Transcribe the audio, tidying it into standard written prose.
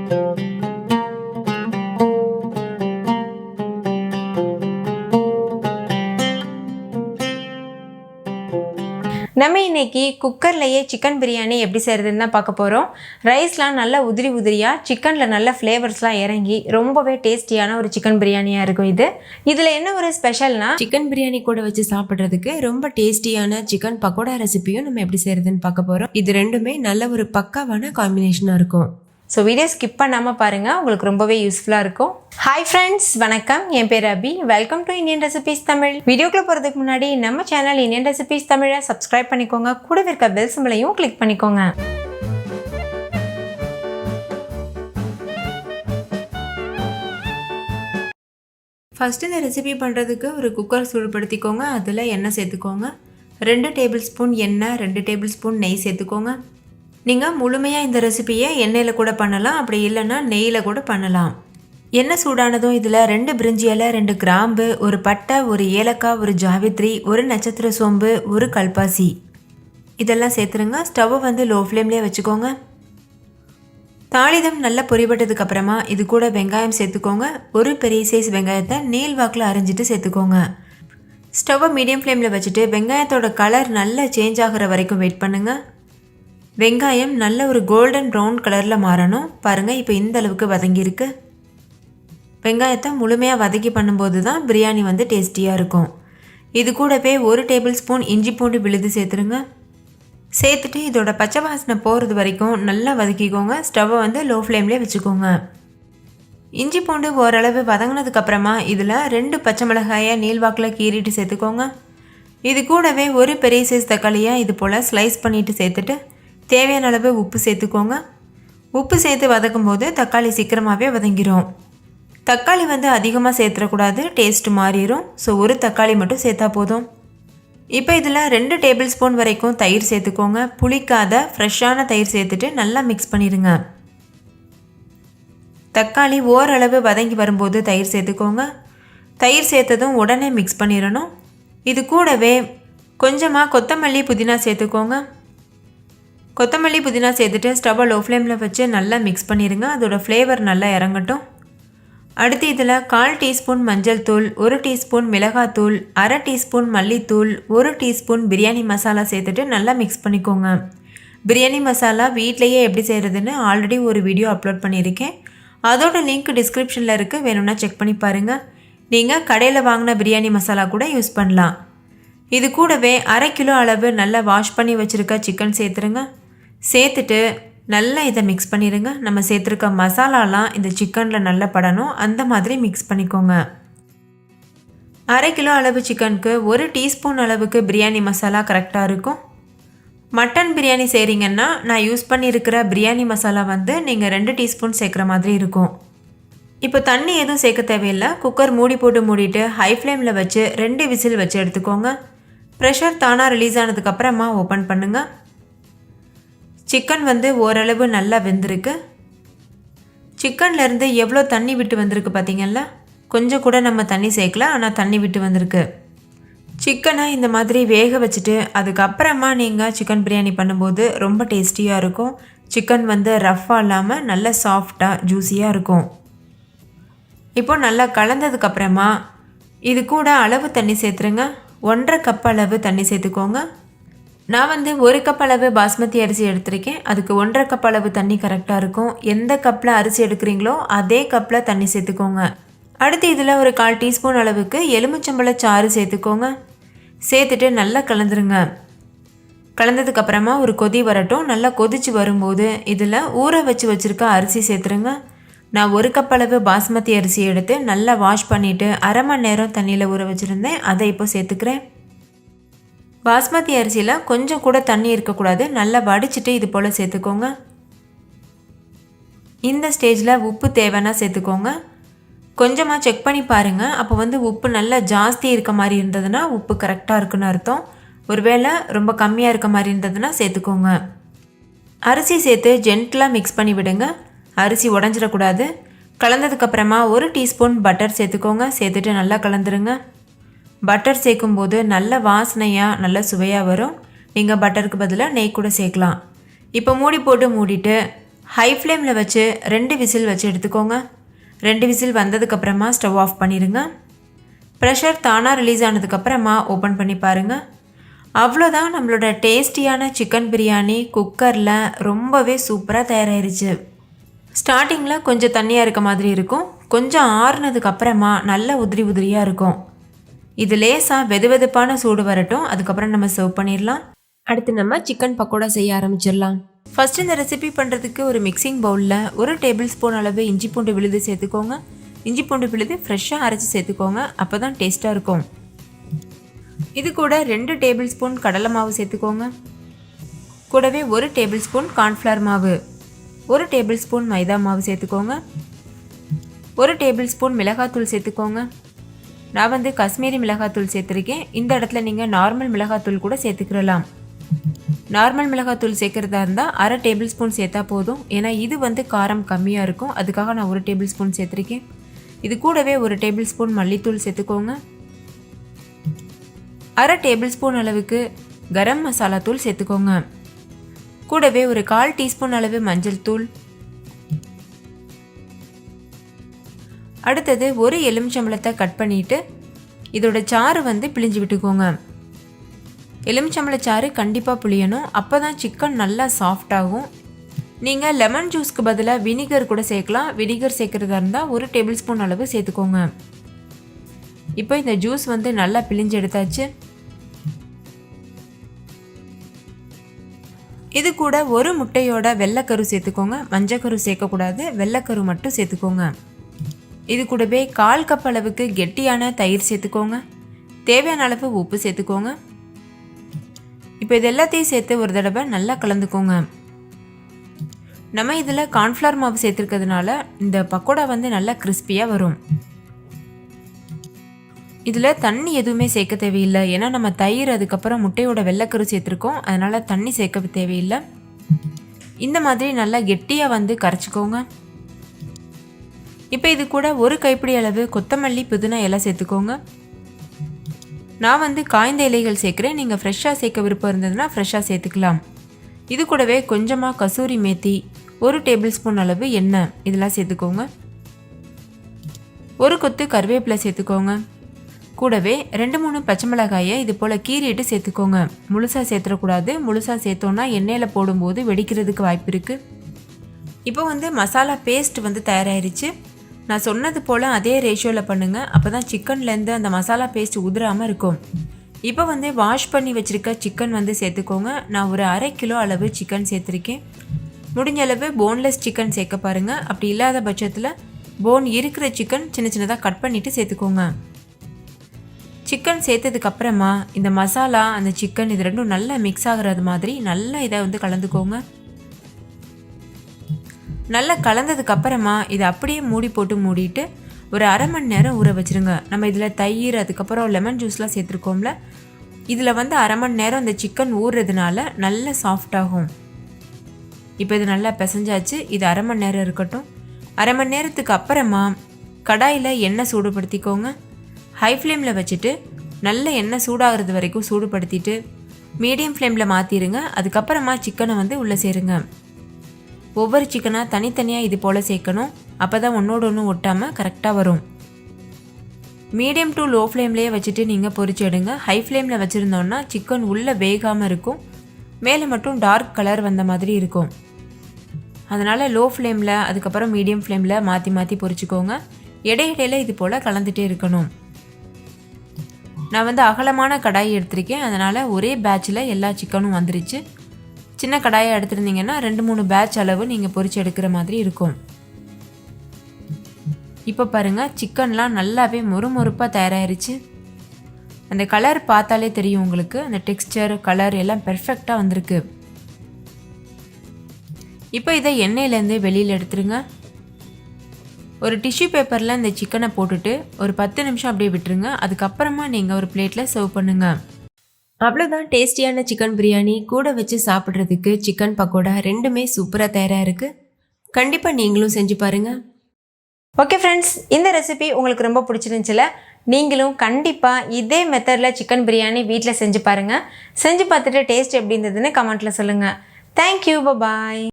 நம்ம இன்னைக்கு குக்கர்லேயே சிக்கன் பிரியாணி எப்படி செய்கிறதுன்னு தான் பார்க்க போகிறோம். ரைஸ்லாம் நல்லா உதிரி உதிரியாக சிக்கனில் நல்ல ஃப்ளேவர்ஸ்லாம் இறங்கி ரொம்பவே டேஸ்டியான ஒரு சிக்கன் பிரியாணியாக இருக்கும் இதில் என்ன ஒரு ஸ்பெஷல்னா, சிக்கன் பிரியாணி கூட வச்சு சாப்பிட்றதுக்கு ரொம்ப டேஸ்டியான சிக்கன் பக்கோடா ரெசிபியும் நம்ம எப்படி செய்கிறதுன்னு பார்க்க போகிறோம். இது ரெண்டுமே நல்ல ஒரு பக்காவான காம்பினேஷனாக இருக்கும். ஸோ வீடியோ ஸ்கிப் பண்ணாமல் பாருங்கள், உங்களுக்கு ரொம்பவே யூஸ்ஃபுல்லாக இருக்கும். ஹாய் ஃப்ரெண்ட்ஸ், வணக்கம். என் பேர் Abhi. Welcome to Indian recipes Tamil. வீடியோக்குள்ளே போகிறதுக்கு முன்னாடி நம்ம சேனல் இந்தியன் ரெசிபீஸ் தமிழை சப்ஸ்கிரைப் பண்ணிக்கோங்க. கூடவே இருக்க பெல் சிம்பலையும் கிளிக் பண்ணிக்கோங்க. ஃபஸ்ட்டு இந்த ரெசிபி பண்ணுறதுக்கு ஒரு குக்கர் சூடுபடுத்திக்கோங்க. அதில் எண்ணெய் சேர்த்துக்கோங்க. 2 டேபிள் ஸ்பூன் எண்ணெய், 2 டேபிள் ஸ்பூன் நெய் சேர்த்துக்கோங்க. நீங்கள் முழுமையாக இந்த ரெசிபியை எண்ணெயில் கூட பண்ணலாம், அப்படி இல்லைன்னா நெய்யில் கூட பண்ணலாம். எண்ணெய் சூடானதும் இதில் 2 பிரிஞ்சி இலை, 2 கிராம்பு, ஒரு பட்டை, ஒரு ஏலக்காய், ஒரு ஜாவித்ரி, ஒரு நட்சத்திர சோம்பு, ஒரு கல்பாசி இதெல்லாம் சேர்த்துருங்க. ஸ்டவ்வை வந்து லோ ஃப்ளேம்லேயே வச்சுக்கோங்க. தாளிதம் நல்லா பொரிபட்டதுக்கு அப்புறமா இது கூட வெங்காயம் சேர்த்துக்கோங்க. ஒரு பெரிய சைஸ் வெங்காயத்தை நீள் வாக்கில் அரைஞ்சிட்டு சேர்த்துக்கோங்க. ஸ்டவ்வை மீடியம் ஃப்ளேமில் வச்சுட்டு வெங்காயத்தோட கலர் நல்லா சேஞ்ச் ஆகிற வரைக்கும் வெயிட் பண்ணுங்கள். வெங்காயம் நல்ல ஒரு கோல்டன் ப்ரௌன் கலரில் மாறணும். பாருங்கள், இப்போ இந்த அளவுக்கு வதங்கியிருக்கு. வெங்காயத்தை முழுமையாக வதக்கி பண்ணும்போது தான் பிரியாணி வந்து டேஸ்டியாக இருக்கும். இது கூடவே 1 டேபிள் ஸ்பூன் இஞ்சி பூண்டு விழுது சேர்த்துருங்க. சேர்த்துட்டு இதோட பச்சை வாசனை போகிறது வரைக்கும் நல்லா வதக்கிக்கோங்க. ஸ்டவ்வை வந்து லோ ஃப்ளேம்லேயே வச்சுக்கோங்க. இஞ்சி பூண்டு ஓரளவு வதங்கினதுக்கப்புறமா இதில் 2 பச்சை மிளகாயை நீள்வாக்கில் கீறிட்டு சேர்த்துக்கோங்க. இது கூடவே ஒரு பெரிய சைஸ் தக்காளியை இது போல் ஸ்லைஸ் பண்ணிவிட்டு சேர்த்துட்டு தேவையான அளவு உப்பு சேர்த்துக்கோங்க. உப்பு சேர்த்து வதக்கும் போது தக்காளி சீக்கிரமாகவே வதங்கிடும். தக்காளி வந்து அதிகமாக சேர்த்துடக்கூடாது, டேஸ்ட்டு மாறிடும். ஸோ ஒரு தக்காளி மட்டும் சேர்த்தா போதும். இப்போ இதில் 2 டேபிள் ஸ்பூன் வரைக்கும் தயிர் சேர்த்துக்கோங்க. புளிக்காத ஃப்ரெஷ்ஷான தயிர் சேர்த்துட்டு நல்லா மிக்ஸ் பண்ணிடுங்க. தக்காளி ஓரளவு வதங்கி வரும்போது தயிர் சேர்த்துக்கோங்க. தயிர் சேர்த்ததும் உடனே மிக்ஸ் பண்ணிடணும். இது கூடவே கொஞ்சமாக கொத்தமல்லி புதினா சேர்த்துக்கோங்க. கொத்தமல்லி புதினா சேர்த்துட்டு ஸ்டவ்வை லோ ஃப்ளேமில் வச்சு நல்லா மிக்ஸ் பண்ணிடுங்க. அதோட ஃப்ளேவர் நல்லா இறங்கட்டும். அடுத்து இதில் 1/4 டீஸ்பூன் மஞ்சள் தூள், 1 டீஸ்பூன் மிளகாத்தூள், 1/2 டீஸ்பூன் மல்லித்தூள், 1 டீஸ்பூன் பிரியாணி மசாலா சேர்த்துட்டு நல்லா மிக்ஸ் பண்ணிக்கோங்க. பிரியாணி மசாலா வீட்லேயே எப்படி செய்கிறதுன்னு ஆல்ரெடி ஒரு வீடியோ அப்லோட் பண்ணியிருக்கேன். அதோட லிங்க் டிஸ்கிரிப்ஷனில் இருக்குது, வேணும்னா செக் பண்ணி பாருங்கள். நீங்கள் கடையில் வாங்கின பிரியாணி மசாலா கூட யூஸ் பண்ணலாம். இது கூடவே 1/2 கிலோ அளவு நல்லா வாஷ் பண்ணி வச்சுருக்க சிக்கன் சேர்த்துருங்க. சேர்த்துட்டு நல்லா இதை மிக்ஸ் பண்ணிடுங்க. நம்ம சேர்த்துருக்க மசாலாலாம் இந்த சிக்கனில் நல்லா படணும், அந்த மாதிரி மிக்ஸ் பண்ணிக்கோங்க. 1/2 கிலோ அளவு சிக்கனுக்கு 1 டீஸ்பூன் அளவுக்கு பிரியாணி மசாலா கரெக்டாக இருக்கும். மட்டன் பிரியாணி செய்கிறீங்கன்னா நான் யூஸ் பண்ணியிருக்கிற பிரியாணி மசாலா வந்து நீங்கள் 2 டீஸ்பூன் சேர்க்குற மாதிரி இருக்கும். இப்போ தண்ணி எதுவும் சேர்க்க தேவையில்லை. குக்கர் மூடி போட்டு மூடிட்டு ஹை ஃப்ளேமில் வச்சு 2 விசில் வச்சு எடுத்துக்கோங்க. ப்ரெஷர் தானாக ரிலீஸ் ஆனதுக்கப்புறமா ஓப்பன் பண்ணுங்கள். சிக்கன் வந்து ஓரளவு நல்லா வெந்திருக்கு. சிக்கன்லேருந்து எவ்வளோ தண்ணி விட்டு வந்திருக்கு பார்த்தீங்கல்ல, கொஞ்சம் கூட நம்ம தண்ணி சேர்க்கல, ஆனால் தண்ணி விட்டு வந்திருக்கு. சிக்கனை இந்த மாதிரி வேக வச்சுட்டு அதுக்கப்புறமா நீங்கள் சிக்கன் பிரியாணி பண்ணும்போது ரொம்ப டேஸ்டியாக இருக்கும். சிக்கன் வந்து ரஃப்பாக இல்லாமல் நல்ல சாஃப்டாக ஜூஸியாக இருக்கும். இப்போ நல்லா கலந்ததுக்கப்புறமா இது கூட அளவு தண்ணி சேர்த்துருங்க. 1/2 கப் அளவு தண்ணி சேர்த்துக்கோங்க. நான் வந்து 1 கப் அளவு பாஸ்மதி அரிசி எடுத்திருக்கேன். அதுக்கு 1/2 கப் அளவு தண்ணி கரெக்டாக இருக்கும். எந்த கப்பில் அரிசி எடுக்கிறீங்களோ அதே கப்பில் தண்ணி சேர்த்துக்கோங்க. அடுத்து இதில் ஒரு 1/4 டீஸ்பூன் அளவுக்கு எலுமிச்சம்பழ சாறு சேர்த்துக்கோங்க. சேர்த்துட்டு நல்லா கலந்துருங்க. கலந்ததுக்கப்புறமா ஒரு கொதி வரட்டும். நல்லா கொதிச்சு வரும்போது இதில் ஊற வச்சுருக்க அரிசி சேர்த்துருங்க. நான் 1 கப் அளவு பாஸ்மதி அரிசி எடுத்து நல்லா வாஷ் பண்ணிவிட்டு 1/2 மணி நேரம் தண்ணியில் ஊற வச்சுருந்தேன். அதை இப்போ சேர்த்துக்கிறேன். பாஸ்மதி அரிசியில் கொஞ்சம் கூட தண்ணி இருக்கக்கூடாது, நல்லா வடிச்சிட்டு இது போல் சேர்த்துக்கோங்க. இந்த ஸ்டேஜில் உப்பு தேவைன்னா சேர்த்துக்கோங்க. கொஞ்சமாக செக் பண்ணி பாருங்கள். அப்போ வந்து உப்பு நல்லா ஜாஸ்தி இருக்க மாதிரி இருந்ததுன்னா உப்பு கரெக்டாக இருக்குன்னு அர்த்தம். ஒருவேளை ரொம்ப கம்மியாக இருக்க மாதிரி இருந்ததுன்னா சேர்த்துக்கோங்க. அரிசி சேர்த்து ஜென்டலாக மிக்ஸ் பண்ணி விடுங்க. அரிசி உடஞ்சிடக்கூடாது. கலந்ததுக்கப்புறமா 1 டீஸ்பூன் பட்டர் சேர்த்துக்கோங்க. சேர்த்துட்டு நல்லா கலந்துருங்க. பட்டர் சேர்க்கும்போது நல்ல வாசனையாக நல்ல சுவையாக வரும். நீங்கள் பட்டருக்கு பதிலாக நெய் கூட சேர்க்கலாம். இப்போ மூடி போட்டு மூடிட்டு ஹை ஃப்ளேமில் வச்சு 2 விசில் வச்சு எடுத்துக்கோங்க. 2 விசில் வந்ததுக்கப்புறமா ஸ்டவ் ஆஃப் பண்ணிடுங்க. ப்ரெஷர் தானாக ரிலீஸ் ஆனதுக்கப்புறமா ஓப்பன் பண்ணி பாருங்கள். அவ்வளோதான், நம்மளோட டேஸ்டியான சிக்கன் பிரியாணி குக்கரில் ரொம்பவே சூப்பராக தயாராகிருச்சு. ஸ்டார்டிங்கில் கொஞ்சம் தண்ணியாக இருக்க மாதிரி இருக்கும். கொஞ்சம் ஆறுனதுக்கப்புறமா நல்ல உதிரி உதிரியாக இருக்கும். இது லேசாக வெதுவெதுப்பான சூடு வரட்டும். அதுக்கப்புறம் நம்ம சர்வ் பண்ணிடலாம். அடுத்து நம்ம சிக்கன் பக்கோடா செய்ய ஆரம்பிச்சிடலாம். ஃபஸ்ட்டு இந்த ரெசிபி பண்ணுறதுக்கு ஒரு மிக்சிங் பவுலில் 1 டேபிள் ஸ்பூன் அளவு இஞ்சி பூண்டு விழுது சேர்த்துக்கோங்க. இஞ்சி பூண்டு விழுது ஃப்ரெஷ்ஷாக அரைச்சி சேர்த்துக்கோங்க. அப்போ தான் டேஸ்ட்டாக இருக்கும். இது கூட 2 டேபிள் ஸ்பூன் கடலை மாவு சேர்த்துக்கோங்க. கூடவே 1 டேபிள் ஸ்பூன் கார்ன்ஃப்ளவர் மாவு, 1 டேபிள் ஸ்பூன் மைதா மாவு சேர்த்துக்கோங்க. 1 டேபிள் ஸ்பூன் மிளகாத்தூள் சேர்த்துக்கோங்க. நான் வந்து காஷ்மீரி மிளகாத்தூள் சேர்த்துருக்கேன். இந்த இடத்துல நீங்கள் நார்மல் மிளகாத்தூள் கூட சேர்த்துக்கிறலாம். நார்மல் மிளகாத்தூள் சேர்க்குறதா இருந்தால் 1/2 டேபிள் ஸ்பூன் சேர்த்தா போதும். ஏன்னா இது வந்து காரம் கம்மியாக இருக்கும். அதுக்காக நான் 1 டேபிள் ஸ்பூன் சேர்த்துருக்கேன். இது கூடவே 1 டேபிள் ஸ்பூன் மல்லித்தூள் சேர்த்துக்கோங்க. 1/2 டேபிள் ஸ்பூன் அளவுக்கு கரம் மசாலா தூள் சேர்த்துக்கோங்க. கூடவே ஒரு 1/4 டீஸ்பூன் அளவு மஞ்சள் தூள். அடுத்தது ஒரு எலுமிச்சம்பழத்தை கட் பண்ணிவிட்டு இதோட சாறு வந்து பிழிஞ்சு விட்டுக்கோங்க. எலுமிச்சம்பழச்சாறு கண்டிப்பாக புளியணும். அப்போ தான் சிக்கன் நல்லா சாஃப்டாகும். நீங்கள் லெமன் ஜூஸ்க்கு பதிலாக வினிகர் கூட சேர்க்கலாம். வினிகர் சேர்க்குறதா இருந்தால் 1 டேபிள் ஸ்பூன் அளவு சேர்த்துக்கோங்க. இப்போ இந்த ஜூஸ் வந்து நல்லா பிழிஞ்சு எடுத்தாச்சு. இது கூட ஒரு முட்டையோட வெள்ளைக்கரு சேர்த்துக்கோங்க. மஞ்சக்கரு சேர்க்கக்கூடாது, வெள்ளைக்கரு மட்டும் சேர்த்துக்கோங்க. இது கூடவே 1/4 கப் அளவுக்கு கெட்டியான தயிர் சேர்த்துக்கோங்க. தேவையான அளவு உப்பு சேர்த்துக்கோங்க. இப்போ இது எல்லாத்தையும் சேர்த்து ஒரு தடவை நல்லா கலந்துக்கோங்க. நம்ம இதில் கார்ன்ஃப்ளவர் மாவு சேர்த்துருக்கிறதுனால இந்த பக்கோடா வந்து நல்லா கிறிஸ்பியாக வரும். இதில் தண்ணி எதுவுமே சேர்க்க தேவையில்லை. ஏன்னா நம்ம தயிர் அதுக்கப்புறம் முட்டையோட வெள்ளைக்கரு சேர்த்துருக்கோம். அதனால் தண்ணி சேர்க்க தேவையில்லை. இந்த மாதிரி நல்லா கெட்டியாக வந்து கரைச்சிக்கோங்க. இப்போ இது கூட ஒரு கைப்பிடி அளவு கொத்தமல்லி புதினா இலை சேர்த்துக்கோங்க. நான் வந்து காய்ந்த இலைகள் சேர்க்குறேன். நீங்கள் ஃப்ரெஷ்ஷாக சேர்க்க விருப்பம் இருந்ததுன்னா ஃப்ரெஷ்ஷாக சேர்த்துக்கலாம். இது கூடவே கொஞ்சமாக கசூரி மேத்தி, 1 டேபிள் ஸ்பூன் அளவு எண்ணெய் இதெல்லாம் சேர்த்துக்கோங்க. ஒரு கொத்து கருவேப்பிலை சேர்த்துக்கோங்க. கூடவே 2-3 பச்சை மிளகாயை இது போல் கீறிட்டு சேர்த்துக்கோங்க. முழுசாக சேர்த்துடக்கூடாது. முழுசாக சேர்த்தோன்னா எண்ணெயில் போடும்போது வெடிக்கிறதுக்கு வாய்ப்பு இருக்குது. இப்போ வந்து மசாலா பேஸ்ட் வந்து தயாராகிருச்சு. நான் சொன்னது போல் அதே ரேஷியோவில் பண்ணுங்கள். அப்போ தான் சிக்கன்லேருந்து அந்த மசாலா பேஸ்ட் உதிராமல் இருக்கும். இப்போ வந்து வாஷ் பண்ணி வச்சுருக்க சிக்கன் வந்து சேர்த்துக்கோங்க. நான் ஒரு 1/2 கிலோ அளவு சிக்கன் சேர்த்துருக்கேன். முடிஞ்ச அளவு போன்லெஸ் சிக்கன் சேர்க்க பாருங்கள். அப்படி இல்லாத பட்சத்தில் போன் இருக்கிற சிக்கன் சின்ன சின்னதாக கட் பண்ணிவிட்டு சேர்த்துக்கோங்க. சிக்கன் சேர்த்ததுக்கப்புறமா இந்த மசாலா அந்த சிக்கன் இது ரெண்டும் நல்லா மிக்ஸ் ஆகிறது மாதிரி நல்லா இதை வந்து கலந்துக்கோங்க. நல்லா கலந்ததுக்கப்புறமா இதை அப்படியே மூடி போட்டு மூடிட்டு ஒரு 1/2 மணி நேரம் ஊற வச்சுருங்க. நம்ம இதில் தயிர் அதுக்கப்புறம் லெமன் ஜூஸ்லாம் சேர்த்துருக்கோம்ல, இதில் வந்து 1/2 மணி நேரம் இந்த சிக்கன் ஊறுறதுனால நல்ல சாஃப்டாகும். இப்போ இது நல்லா பிசைஞ்சாச்சு. இது 1/2 மணி நேரம் இருக்கட்டும். 1/2 மணி நேரத்துக்கு அப்புறமா கடாயில் எண்ணெய் சூடுபடுத்திக்கோங்க. ஹை ஃப்ளேமில் வச்சுட்டு நல்ல எண்ணெய் சூடாகிறது வரைக்கும் சூடுபடுத்திட்டு மீடியம் ஃப்ளேமில் மாற்றிடுங்க. அதுக்கப்புறமா சிக்கனை வந்து உள்ளே சேருங்க. ஒவ்வொரு சிக்கனாக தனித்தனியாக இது போல் சேர்க்கணும். அப்போ தான் ஒன்றோடு ஒன்று ஒட்டாமல் கரெக்டாக வரும். மீடியம் டு லோ ஃப்ளேம்லேயே வச்சுட்டு நீங்கள் பொரிச்சு எடுங்க. ஹை ஃப்ளேமில் வச்சுருந்தோன்னா சிக்கன் உள்ளே வேகாமல் இருக்கும். மேலே மட்டும் டார்க் கலர் வந்த மாதிரி இருக்கும். அதனால் லோ ஃப்ளேமில் அதுக்கப்புறம் மீடியம் ஃப்ளேமில் மாற்றி மாற்றி பொரிச்சுக்கோங்க. இடையிடையில் இது போல் கலந்துகிட்டே இருக்கணும். நான் வந்து அகலமான கடாய் எடுத்திருக்கேன். அதனால் ஒரே பேட்சில் எல்லா சிக்கனும் வந்துருச்சு. சின்ன கடாயை எடுத்துருந்தீங்கன்னா 2-3 பேட்ச் அளவு நீங்கள் பொரிச்சு எடுக்கிற மாதிரி இருக்கும். இப்போ பாருங்கள், சிக்கன்லாம் நல்லாவே மொறுமொறுப்பாக தயாராகிருச்சு. அந்த கலர் பார்த்தாலே தெரியும் உங்களுக்கு. அந்த டெக்ஸ்சர் கலர் எல்லாம் பெர்ஃபெக்டாக வந்திருக்கு. இப்போ இதை எண்ணெயிலேருந்து வெளியில் எடுத்துருங்க. ஒரு டிஷ்யூ பேப்பரில் இந்த சிக்கனை போட்டுட்டு ஒரு 10 நிமிஷம் அப்படியே விட்டுருங்க. அதுக்கப்புறமா நீங்கள் ஒரு பிளேட்டில் சர்வ் பண்ணுங்கள். அவ்வளோதான், டேஸ்டியான சிக்கன் பிரியாணி கூட வச்சு சாப்பிட்றதுக்கு சிக்கன் பக்கோடா ரெண்டுமே சூப்பராக தயாராக இருக்குது. கண்டிப்பாக நீங்களும் செஞ்சு பாருங்கள். ஓகே ஃப்ரெண்ட்ஸ், இந்த ரெசிபி உங்களுக்கு ரொம்ப பிடிச்சிருந்துச்சுல, நீங்களும் கண்டிப்பாக இதே மெத்தடில் சிக்கன் பிரியாணி வீட்டில் செஞ்சு பாருங்கள். செஞ்சு பார்த்துட்டு டேஸ்ட் எப்படி இருந்ததுன்னு கமெண்ட்டில் சொல்லுங்கள். தேங்க்யூ, பாய்.